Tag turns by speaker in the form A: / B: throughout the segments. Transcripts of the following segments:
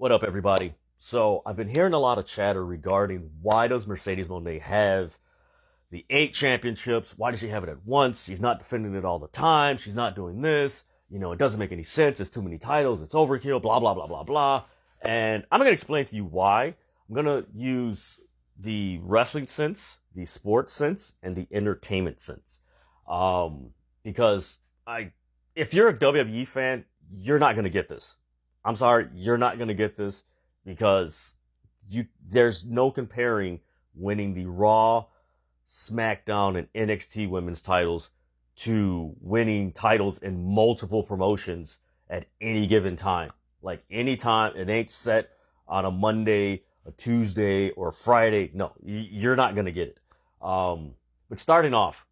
A: What up, everybody? So I've been hearing a lot of chatter regarding why does Mercedes Mone have the 8 championships? Why does she have it at once? She's not defending it all the time. She's not doing this. It doesn't make any sense. It's too many titles. It's overkill, blah, blah, blah, blah, blah. And I'm going to explain to you why. I'm going to use the wrestling sense, the sports sense, and the entertainment sense. Because if you're a WWE fan, you're not going to get this. I'm sorry, you're not going to get this because there's no comparing winning the Raw, SmackDown, and NXT women's titles to winning titles in multiple promotions at any given time. Like any time, it ain't set on a Monday, a Tuesday, or a Friday. No, you're not going to get it. But starting off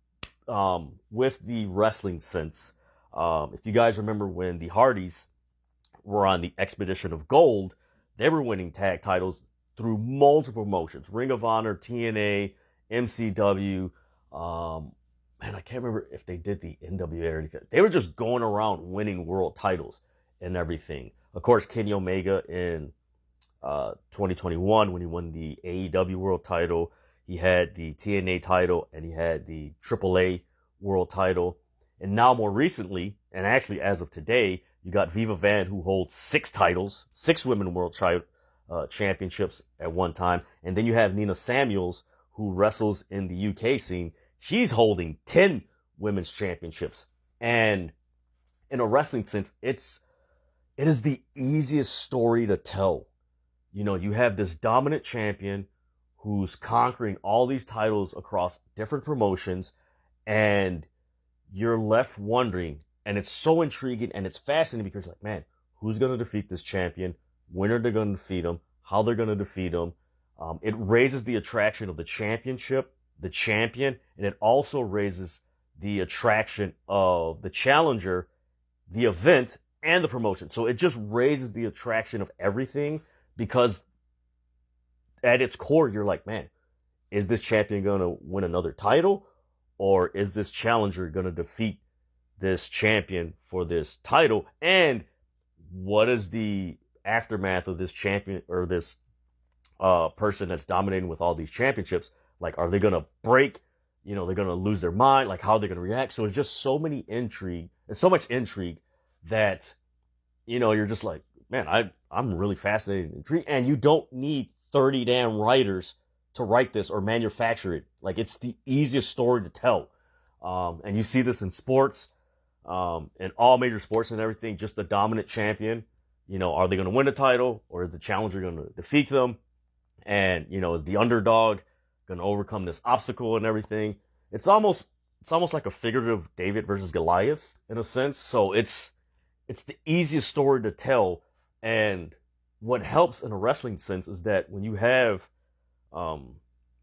A: with the wrestling sense, if you guys remember when the Hardys were on the Expedition of Gold, they were winning tag titles through multiple promotions. Ring of Honor, TNA, MCW, I can't remember if they did the NWA or anything. They were just going around winning world titles and everything. Of course, Kenny Omega in 2021 when he won the AEW world title, he had the TNA title and he had the AAA world title. And now more recently, and actually as of today, you got Viva Van, who holds 6 titles, 6 women world championships at one time. And then you have Nina Samuels, who wrestles in the UK scene. She's holding 10 women's championships. And in a wrestling sense, it is the easiest story to tell. You have this dominant champion who's conquering all these titles across different promotions, and you're left wondering. And it's so intriguing and it's fascinating because you're like, man, who's going to defeat this champion? When are they going to defeat him? How they're going to defeat him? It raises the attraction of the championship, the champion, and it also raises the attraction of the challenger, the event, and the promotion. So it just raises the attraction of everything because at its core, you're like, man, is this champion going to win another title? Or is this challenger going to defeat this champion for this title? And what is the aftermath of this champion or this person that's dominating with all these championships? Like, are they going to break? They're going to lose their mind. Like, how are they going to react? So it's just so many intrigue and so much intrigue that, you're just like, man, I'm really fascinated and intrigued. And you don't need 30 damn writers to write this or manufacture it. Like, it's the easiest story to tell. And you see this in sports. In all major sports and everything, just the dominant champion, are they going to win a title or is the challenger going to defeat them? And, is the underdog going to overcome this obstacle and everything? It's almost like a figurative David versus Goliath in a sense. So it's the easiest story to tell. And what helps in a wrestling sense is that when you have,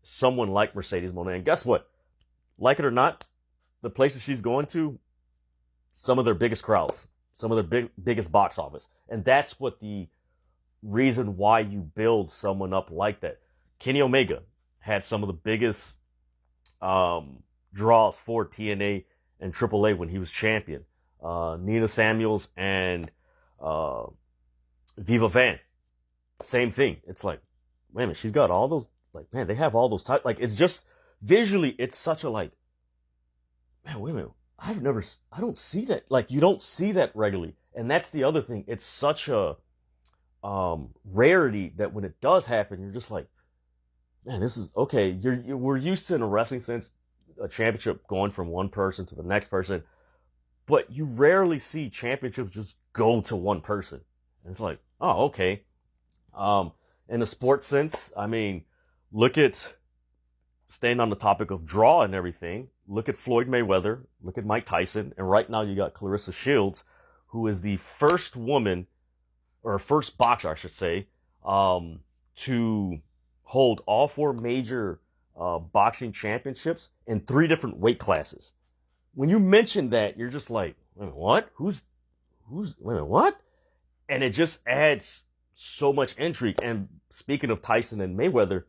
A: someone like Mercedes Mone, and guess what? Like it or not, the places she's going to, some of their biggest crowds, some of their biggest box office. And that's what the reason why you build someone up like that. Kenny Omega had some of the biggest draws for TNA and AAA when he was champion. Nina Samuels and Viva Van, same thing. It's like, wait a minute, she's got all those, like, man, they have all those types. Like, it's just, visually, it's such a, like, man, wait a minute. I don't see that. Like, you don't see that regularly. And that's the other thing. It's such a rarity that when it does happen, you're just like, man, this is okay. We're used to, in a wrestling sense, a championship going from one person to the next person, but you rarely see championships just go to one person. And it's like, oh, okay. In the sports sense, I mean, look at, staying on the topic of draw and everything, look at Floyd Mayweather, look at Mike Tyson, and right now you got Clarissa Shields, who is the first woman, or first boxer, I should say, to hold all 4 major boxing championships in 3 different weight classes. When you mention that, you're just like, wait a minute, what? Wait a minute, what? And it just adds so much intrigue. And speaking of Tyson and Mayweather,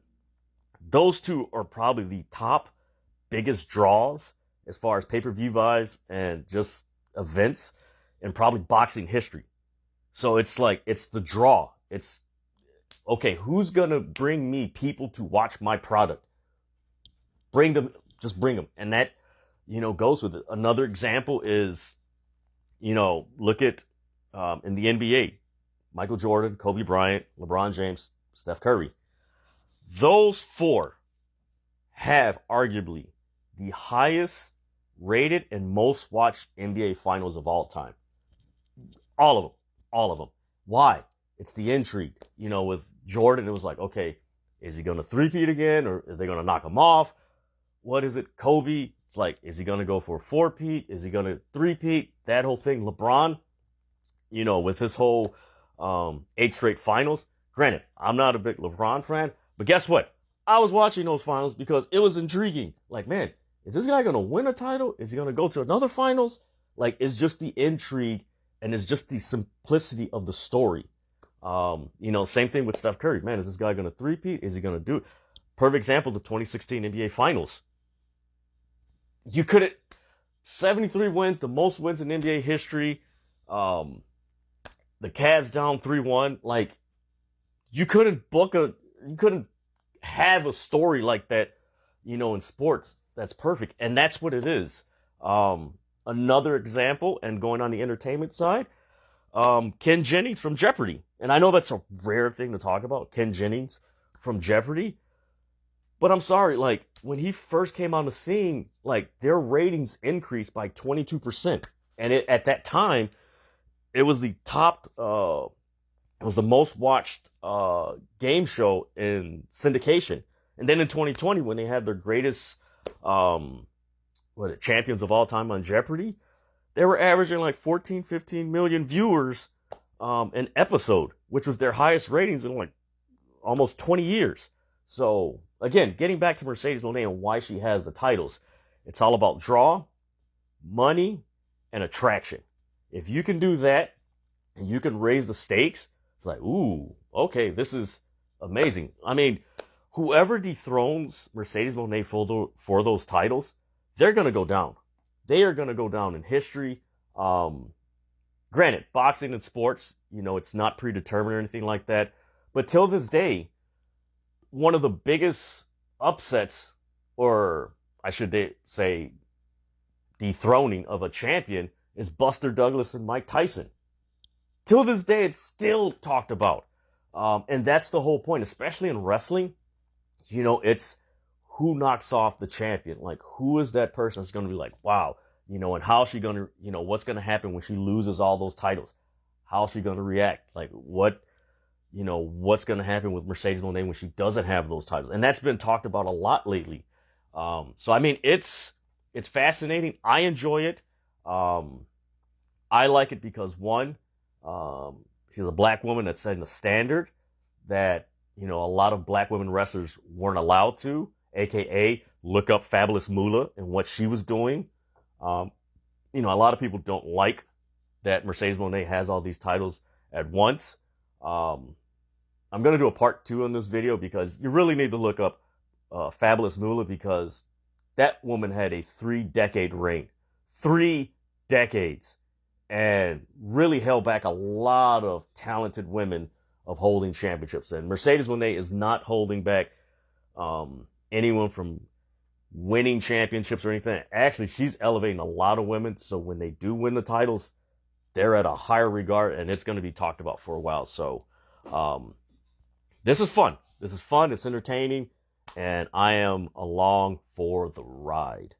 A: those two are probably the top biggest draws as far as pay-per-view buys and just events in probably boxing history. So it's like, it's the draw. It's Okay, who's going to bring me people to watch my product? Bring them, just bring them. And that, goes with it. Another example is, look at in the NBA, Michael Jordan, Kobe Bryant, LeBron James, Steph Curry. Those four have arguably the highest rated and most watched NBA finals of all time. All of them. All of them. Why? It's the intrigue. With Jordan, it was like, okay, is he going to three-peat again, or is they going to knock him off? What is it? Kobe, it's like, is he going to go for a four-peat? Is he going to three-peat? That whole thing. LeBron, with his whole 8 straight finals. Granted, I'm not a big LeBron fan, but guess what? I was watching those finals because it was intriguing. Like, man, is this guy going to win a title? Is he going to go to another finals? Like, it's just the intrigue and it's just the simplicity of the story. Same thing with Steph Curry. Man, is this guy going to three-peat? Is he going to do it? Perfect example, the 2016 NBA Finals. You couldn't, 73 wins, the most wins in NBA history. The Cavs down 3-1. Like, you couldn't have a story like that, in sports. That's perfect. And that's what it is. Another example, and going on the entertainment side, Ken Jennings from Jeopardy. And I know that's a rare thing to talk about, Ken Jennings from Jeopardy. But I'm sorry, like, when he first came on the scene, like, their ratings increased by 22%. And at that time, it was the top, it was the most watched game show in syndication. And then in 2020, when they had their greatest, champions of all time on Jeopardy, they were averaging like 14, 15 million viewers an episode, which was their highest ratings in like almost 20 years. So, again, getting back to Mercedes Mone and why she has the titles, it's all about draw, money, and attraction. If you can do that, and you can raise the stakes, it's like, ooh, okay, this is amazing. I mean, whoever dethrones Mercedes Mone for those titles, they're going to go down. They are going to go down in history. Granted, boxing and sports, it's not predetermined or anything like that. But till this day, one of the biggest upsets, or I should say dethroning of a champion, is Buster Douglas and Mike Tyson. Till this day, it's still talked about. And that's the whole point, especially in wrestling. It's who knocks off the champion. Like, who is that person that's going to be like, wow, and how's she going to, what's going to happen when she loses all those titles? How's she going to react? Like, what's going to happen with Mercedes Mone when she doesn't have those titles? And that's been talked about a lot lately. So, I mean, it's fascinating. I enjoy it. I like it because, one, she's a black woman that's setting a standard that, a lot of black women wrestlers weren't allowed to, aka look up Fabulous Moolah and what she was doing. A lot of people don't like that Mercedes Mone has all these titles at once. I'm going to do a part 2 on this video because you really need to look up Fabulous Moolah, because that woman had a 3-decade reign. 3 decades. And really held back a lot of talented women of holding championships. And Mercedes Mone is not holding back anyone from winning championships or anything. Actually, she's elevating a lot of women. So when they do win the titles, they're at a higher regard, and it's going to be talked about for a while. So this is fun. This is fun. It's entertaining. And I am along for the ride.